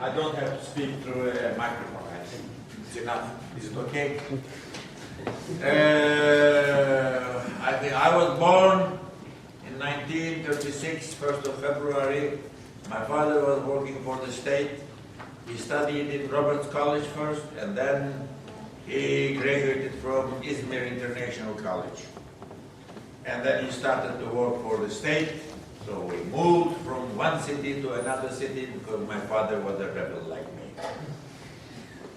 I don't have to speak through a microphone. I think it's enough. Is it okay? I think I was born in 1936, 1st of February. My father was working for the state. He studied in Roberts College first, and then he graduated from Izmir International College. And then he started to work for the state. So we moved from one city to another city because my father was a rebel like me.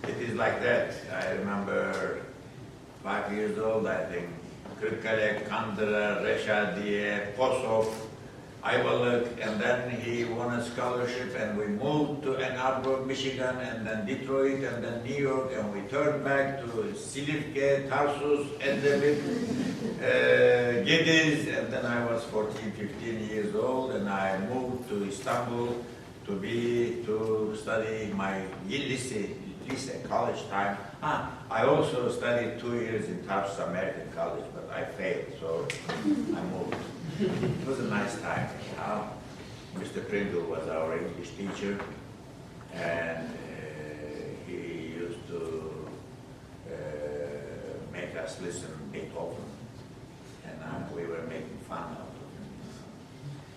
It is like that. I remember 5 years old, I think, Kırıkkale, Kandıra, Reşadiye, Kosov, Ayvalık, and then he won a scholarship and we moved to Ann Arbor, Michigan, and then Detroit, and then New York, and we turned back to Silifke, Tarsus, Edremit, Gediz, and then I was 14, 15 years old, and I moved to Istanbul to study my college time. I also studied 2 years in Tarsus American College, but I failed, so I moved. It was a nice time. Mr. Pringle was our English teacher, and he used to make us listen Beethoven, and we were making fun of him.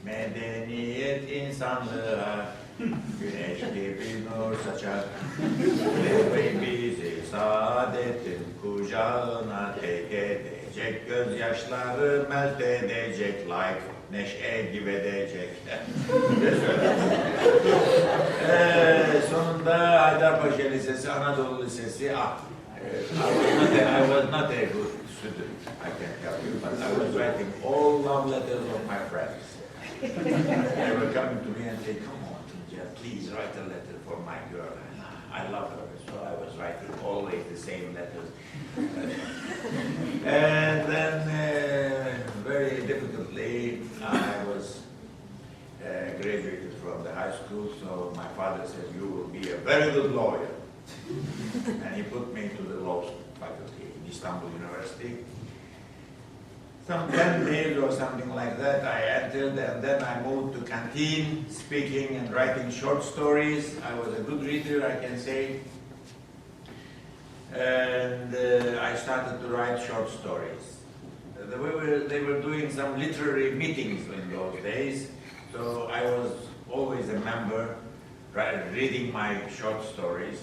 Medeniyet insanlığa güneş gibi nur saçar, ve bizi saadetin kucağına tek edecek, gözyaşları melt edecek, like neşe gibi edecek. Sonunda Haydarpaşa Lisesi, Anadolu Lisesi, I was not a good student, I can tell you, but I was writing all love letters of my friends. They were coming to me and say, come on, Tuncel, please write a letter for my girl. I love her, so I was writing always the same letters. And then, very difficultly, I was graduated from the high school, so my father said, you will be a very good lawyer. And he put me to the law faculty in Istanbul University. Some 10 days or something like that, I entered, and then I moved to canteen, speaking and writing short stories. I was a good reader, I can say. And I started to write short stories. They were doing some literary meetings in those days, so I was always a member, reading my short stories.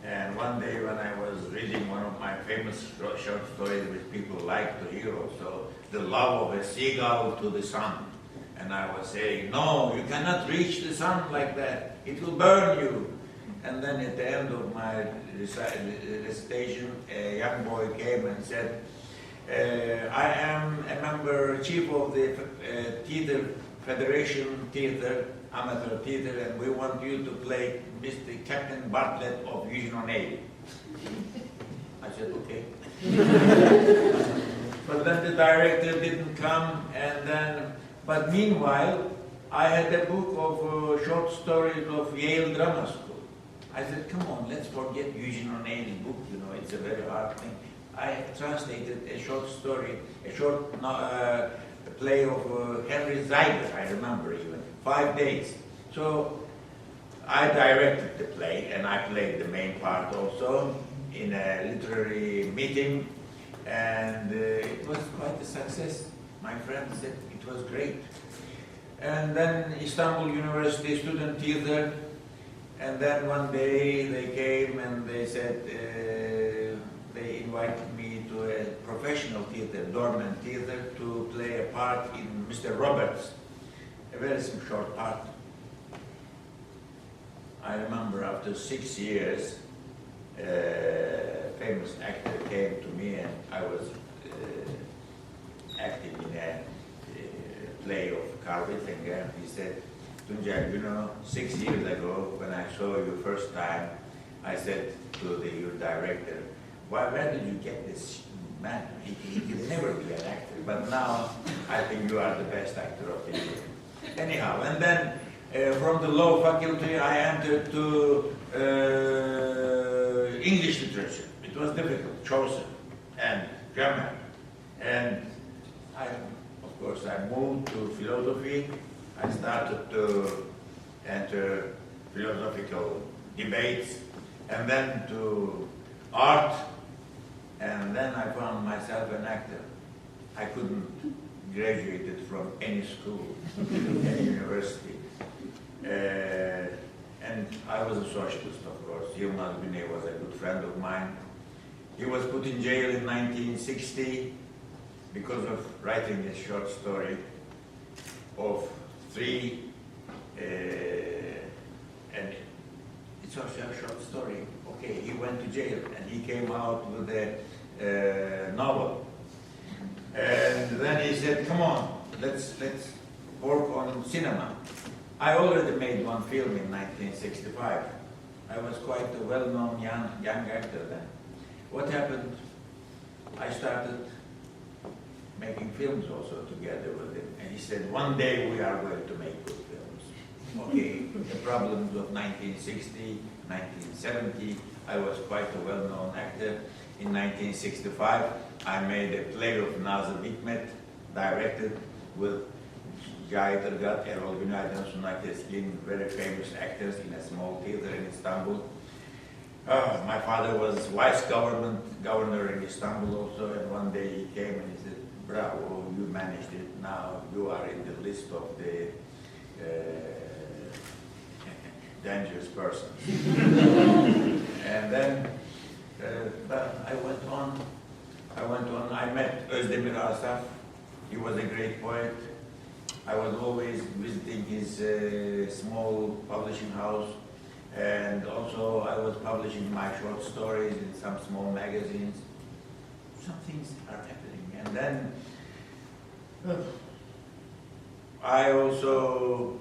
And one day when I was reading one of my famous short stories which people like to hear also, The Love of a Seagull to the Sun. And I was saying, no, you cannot reach the sun like that. It will burn you. And then at the end of my recitation, a young boy came and said, I am a member, chief of the theater, Federation Theater, amateur theater, and we want you to play Mr. Captain Bartlett of Union Navy. I said, okay. But then the director didn't come, and then, but meanwhile, I had a book of short stories of Yale Drama School. I said, come on, let's forget Eugene O'Neill's book, you know, it's a very hard thing. I translated a short story, a short play of Henry Zeiger, I remember even, 5 days. So I directed the play, and I played the main part also in a literary meeting, and it was quite a success. My friends said it was great. And then Istanbul University Student Theater, and then one day they came and they said, they invited me to a professional theater, Dorman Theater, to play a part in Mr. Roberts, a very short part. I remember after 6 years, a famous actor came to me, and I was acting in a play of Carl Whittinger. He said, Tuncel, you know, 6 years ago, when I saw you first time, I said to your director, where did you get this man? He can never be an actor, but now I think you are the best actor of the year. Anyhow, and then from the law faculty, I entered to English literature. It was difficult, Chaucer and grammar. And of course, I moved to philosophy. I started to enter philosophical debates, and then to art, and then I found myself an actor. I couldn't graduate from any school, any university. And I was a socialist, of course. Yılmaz Güney was a good friend of mine. He was put in jail in 1960 because of writing a short story of three, and it's also a short story. Okay, he went to jail and he came out with a novel. And then he said, come on, let's work on cinema. I already made one film in 1965. I was quite a well-known young actor then. What happened? I started making films also together with him. And he said, one day we are going to make good films. Okay, the problems of 1960, 1970, I was quite a well-known actor. In 1965, I made a play of Nazım Hikmet, directed with Cahit Irgat, Erol Günaydın, Sunay Keskin, very famous actors in a small theater in Istanbul. My father was vice governor in Istanbul also, and one day he came and he said, bravo, you managed it, now you are in the list of the dangerous persons. And then but I went on, I met Özdemir Asaf. He was a great poet. I was always visiting his small publishing house, and also I was publishing my short stories in some small magazines. Some things are happening. And then I also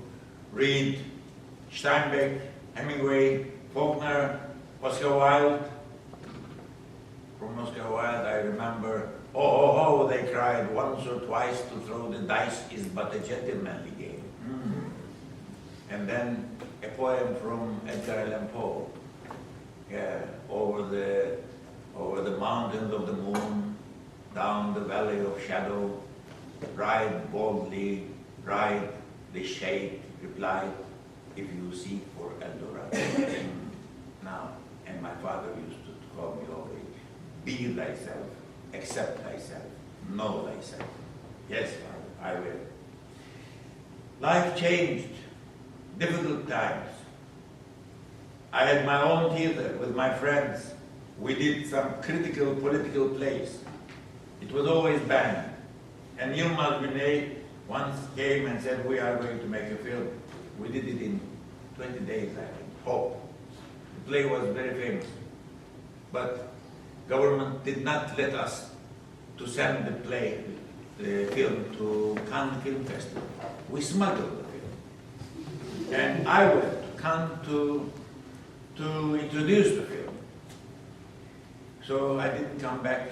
read Steinbeck, Hemingway, Faulkner, Oscar Wilde. From Oscar Wilde, I remember, oh, they cried once or twice to throw the dice is but a gentlemanly game. And then a poem from Edgar Allan Poe, over the mountains of the moon, down the valley of shadow, ride boldly, ride, the shade replied, if you seek for Eldorado. Now, and my father used to call me always, be thyself, accept thyself, know thyself. Yes, Father, I will. Life changed, difficult times. I had my own theater with my friends. We did some critical political plays. It was always banned. And Yılmaz Güney once came and said, we are going to make a film. We did it in 20 days, I think, Hope. The play was very famous. But government did not let us to send the film to Cannes Film Festival. We smuggled the film. And I went to Cannes to introduce the film. So I didn't come back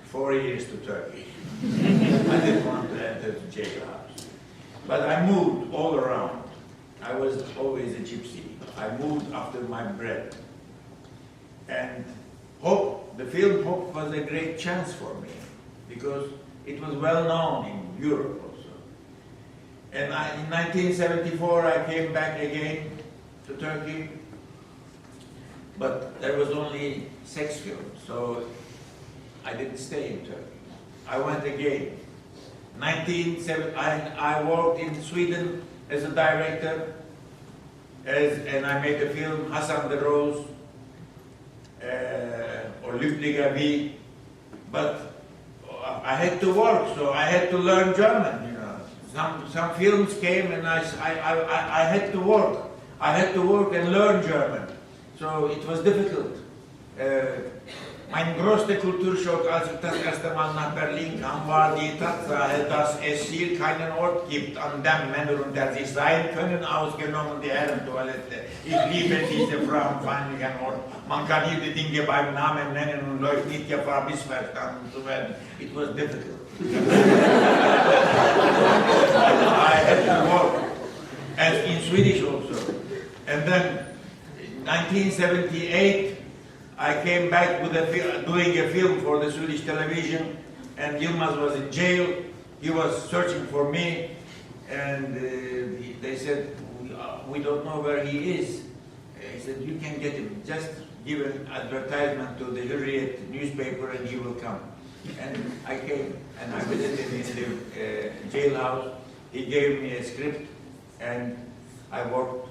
4 years to Turkey. I didn't want to enter the jailhouse. But I moved all around. I was always a gypsy. I moved after my bread. And Hope, the film Hope was a great chance for me because it was well known in Europe also. And in 1974 I came back again to Turkey, but there was only sex films, so I didn't stay in Turkey. I went again. I worked in Sweden as a director, and I made a film, Hasan the Rose, or Lüblige Vie, but I had to work, so I had to learn German, you know. Some films came and I had to work. I had to work and learn German, so it was difficult. Mein größter Kulturschock, als ich das erste Mal nach Berlin kam, war die Tatsache, dass es hier keinen Ort gibt, an dem Männer unter sich sein können, ausgenommen die Herrentoilette. Ich liebe diese frauenfeindlichen Ort. Man kann hier die Dinge beim Namen nennen und läuft nicht Gefahr, missverstanden zu werden. It was difficult. I had to work, as in Swedish also. And then, in 1978, I came back with doing a film for the Swedish television, and Yılmaz was in jail. He was searching for me, and they said, we don't know where he is. He said, you can get him. Just give an advertisement to the Hürriyet newspaper and he will come. And I came and I visited in the jailhouse. He gave me a script and I worked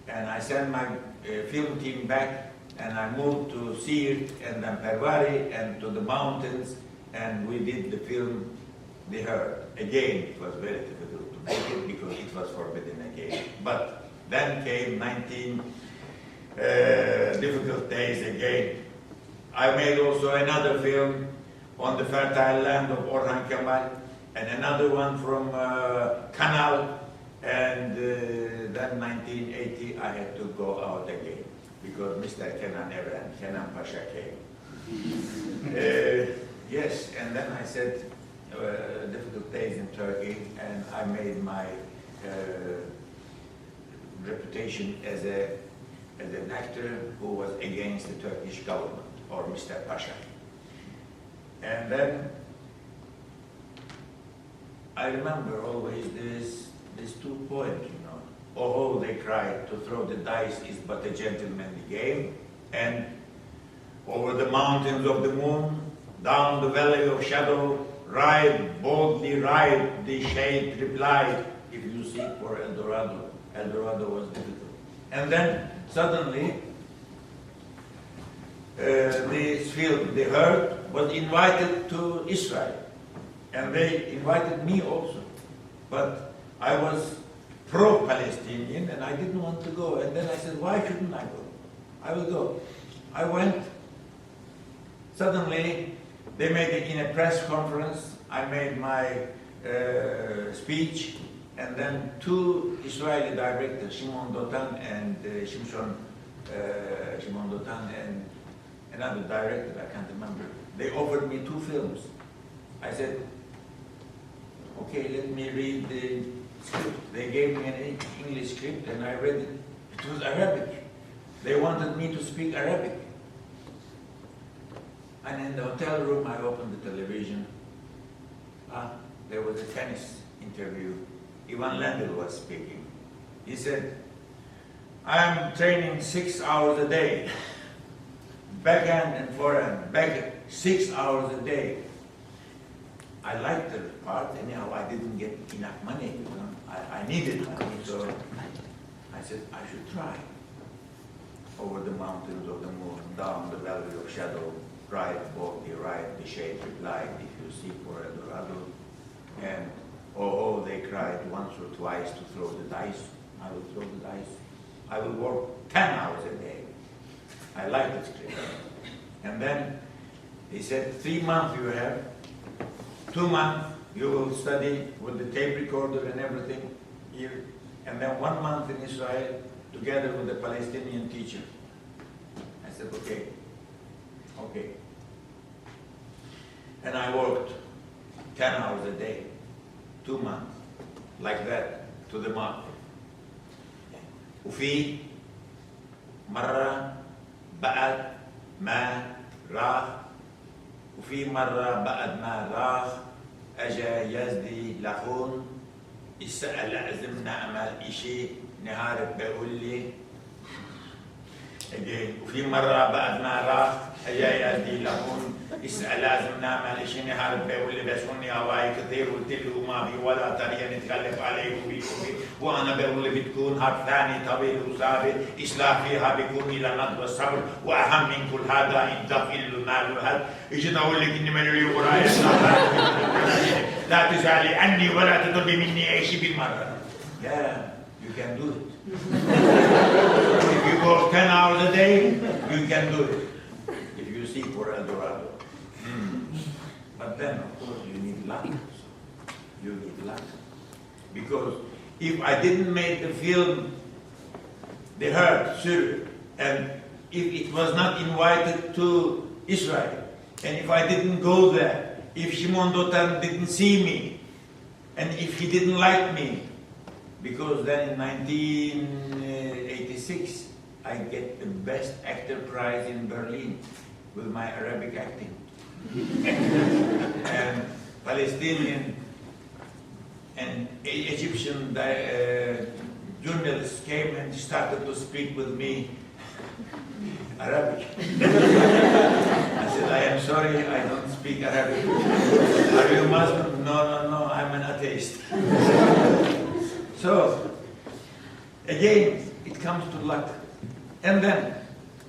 and I sent my film team back and I moved to Siirt and then Pervari and to the mountains and we did the film The Herd. Again, it was very difficult to make it because it was forbidden again. But then came 19 difficult days again. I made also another film on the fertile land of Orhan Kemal and another one from Canal. And then 1980 I had to go out again because Mr. Kenan Evren, Kenan Pasha came. Yes, and then I said difficult days in Turkey and I made my reputation as an actor who was against the Turkish government or Mr. Pasha. And then I remember always these two poems, you know. Oh, they cried, to throw the dice is but a gentlemanly game, and over the mountains of the moon, down the valley of shadow, ride, boldly ride, the shade replied, if you seek for El Dorado. El Dorado was difficult. And then suddenly, this film, The Herd, was invited to Israel. And they invited me also. But I was pro-Palestinian and I didn't want to go. And then I said, why shouldn't I go? I will go. I went. Suddenly, they made it in a press conference. I made my speech. And then two Israeli directors, Shimon Dotan and Shimon Dotan and another director, I can't remember. They offered me 2 films. I said, okay, let me read the script. They gave me an English script and I read it. It was Arabic. They wanted me to speak Arabic. And in the hotel room, I opened the television. There was a tennis interview. Ivan Lendl was speaking. He said, I'm training 6 hours a day. Backhand and forehand, backhand, 6 hours a day. I liked the part, anyhow I didn't get enough money. You know? I needed money, so I said I should try. Over the mountains of the moon, down the valley of shadow, ride, boldly ride, the shade replied, if you seek for El Dorado. And oh, they cried once or twice to throw the dice. I will throw the dice. I will work 10 hours a day. I like the script. And then he said, 3 months you have, 2 months you will study with the tape recorder and everything here, and then 1 month in Israel together with a Palestinian teacher. I said, okay, okay. And I worked 10 hours a day, 2 months, like that, to the mark. وفي مرة بعد ما راح وفي مرة بعد ما راح أجا يزدي لخون يسأل أعزم نعمل إشي نهار بقول لي وفي مرة بعد ما راح أجا يزدي لخون يسأل لازم نعمل إشي نهار بقول لي بس هوني هواي كثير قلت له ما في ولا طريقة نتكلف عليه وأنا بقول لي بتكون هاد ثاني طويل وثابت إصلاح فيها بيكون إلى نضج والصبر وأهم من كل هذا إنضاف المال وهذا إجيت أقول لك إني مليوني وراي لا تزعلي عني ولا تطلبي مني أي شيء بالمرة. Yeah, you can do it. If you work 10 hours a day, you can do it. If you seek for El Dorado. But then, of course, you need luck. You need luck. Because if I didn't make the film The Herd, Syria, and if it was not invited to Israel, and if I didn't go there, if Shimon Dotan didn't see me, and if he didn't like me, because then in 1986, I get the Best Actor Prize in Berlin with my Arabic acting. And Palestinian and Egyptian journalists came and and he started to speak with me Arabic. I said, I am sorry, I don't speak Arabic. Are you Muslim? No, I'm an atheist. So, again, it comes to luck. And then,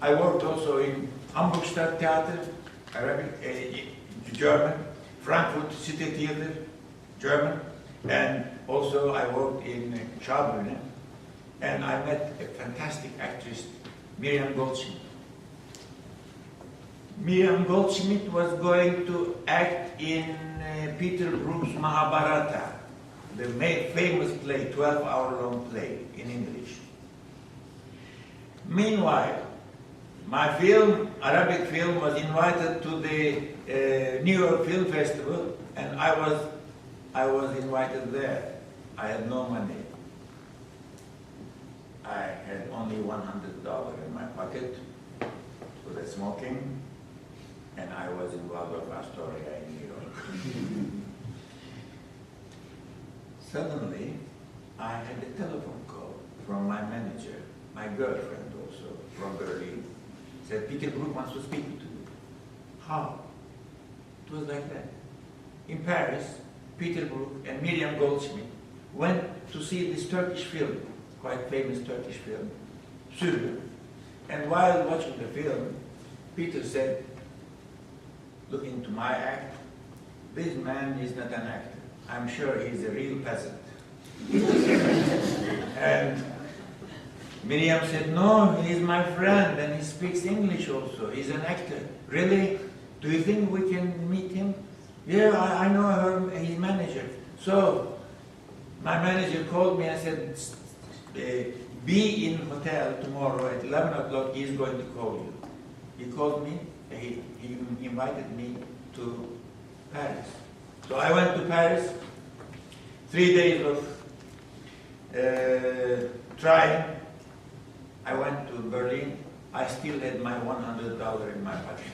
I worked also in Hamburg Stadttheater, Arabic, German, Frankfurt City Theater, German, and also I worked in Schaubühne, and I met a fantastic actress, Miriam Goldschmidt. Miriam Goldschmidt was going to act in Peter Brook's Mahabharata, the famous play, 12-hour-long play in English. Meanwhile, my film, Arabic film, was invited to the New York Film Festival, and I was invited there. I had no money. I had only $100 in my pocket for the smoking, and I was in Waldorf Astoria in New York. Suddenly, I had a telephone call from my manager, my girlfriend also, from Berlin. Said, Peter Brook wants to speak to you. How? It was like that. In Paris, Peter Brook and Miriam Goldschmidt went to see this Turkish film, quite famous Turkish film, Sürgün. And while watching the film, Peter said, looking to my act, this man is not an actor. I'm sure he's a real peasant. And Miriam said, no, he's my friend and he speaks English also. He's an actor. Really? Do you think we can meet him? Yeah, I know her, his manager. So, my manager called me and said, be in hotel tomorrow at 11 o'clock, he's going to call you. He called me, he invited me to Paris. So I went to Paris, 3 days of trying. I went to Berlin. I still had my $100 in my pocket.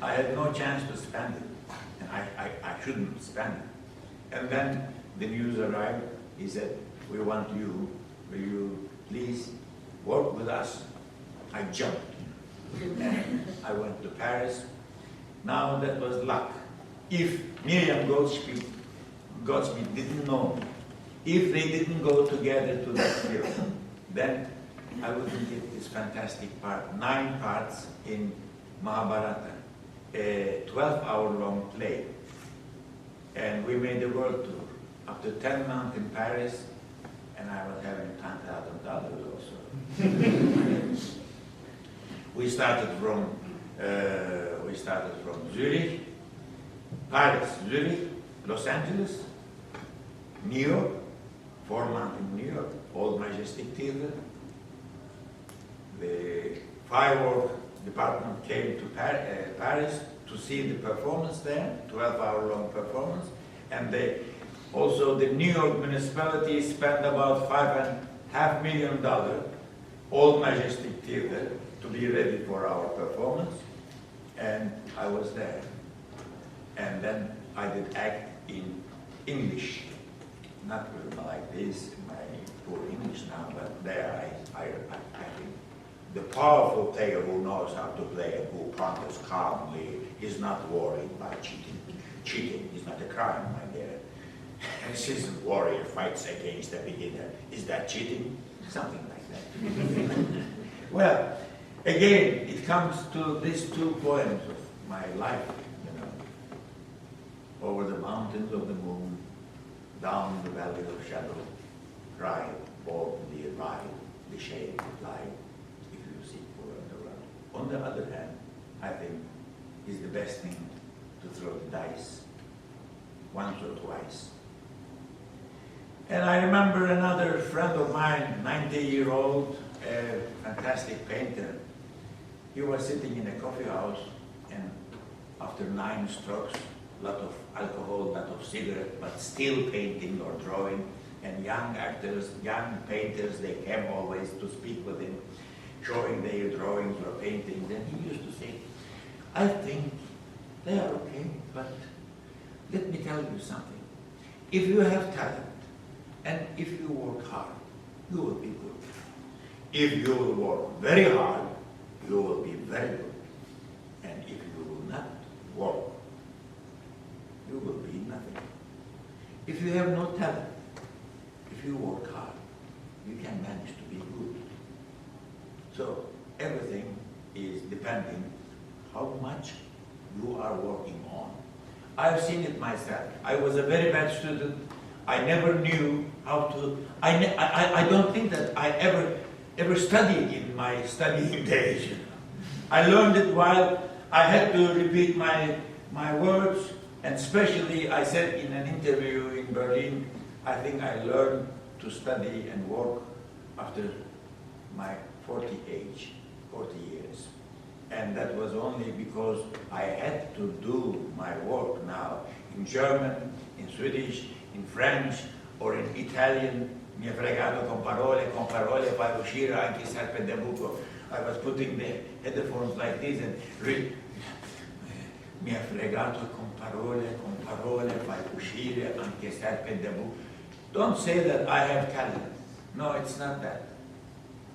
I had no chance to spend it, and I shouldn't spend it. And then the news arrived. He said, we want you. Will you please work with us? I jumped. And I went to Paris. Now that was luck. If Miriam Goldschmidt didn't know, if they didn't go together to that film, then I wouldn't get this fantastic part. 9 parts in Mahabharata, a 12-hour-long play. And we made a world tour. After 10 months in Paris, and I was having $10,000 also. We started from Zurich, Paris, Zurich, Los Angeles, New York, 4 months in New York, Old Majestic Theater. The firework department came to Paris to see the performance there, 12-hour-long performance, and also the New York municipality spent about $5.5 million, Old Majestic Theater, to be ready for our performance, and I was there. And then I did act in English, not like this, my poor English now, but there I think the powerful player who knows how to play and who ponders calmly is not worried by cheating. Cheating is not a crime, my dear. A seasoned warrior fights against a beginner. Is that cheating? Something like that. Well, again, it comes to these 2 poems of my life, you know. Over the mountains of the moon, down the valley of shadow, ride, boldly ride, the shade of light, if you seek for the road. On the other hand, I think is the best thing to throw the dice once or twice. And I remember another friend of mine, 90-year-old, a fantastic painter. He was sitting in a coffee house, and after 9 strokes, a lot of alcohol, a lot of cigarette, but still painting or drawing. And young actors, young painters, they came always to speak with him, showing their drawings or paintings. And he used to say, I think they are okay, but let me tell you something. If you have talent, and if you work hard, you will be good. If you will work very hard, you will be very good. And if you will not work, you will be nothing. If you have no talent, if you work hard, you can manage to be good. So everything is depending how much you are working on. I've seen it myself. I was a very bad student. I never knew how to, I don't think that I ever studied in my studying days. You know. I learned it while I had to repeat my words, and especially I said in an interview in Berlin, I think I learned to study and work after my 40 years. And that was only because I had to do my work now in German, in Swedish, in French, or in Italian. Mi ha fregato con parole, fai uscire anche il serpe de buco. I was putting the headphones like this and read. Mi ha fregato con parole, fai uscire anche il serpe de buco. Don't say that I have talent. No, it's not that.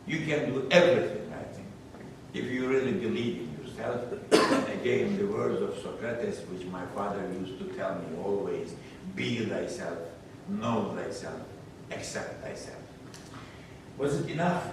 You can do everything, I think, if you really believe in yourself. And again, the words of Socrates, which my father used to tell me always, be thyself, know thyself, accept thyself. Was it enough?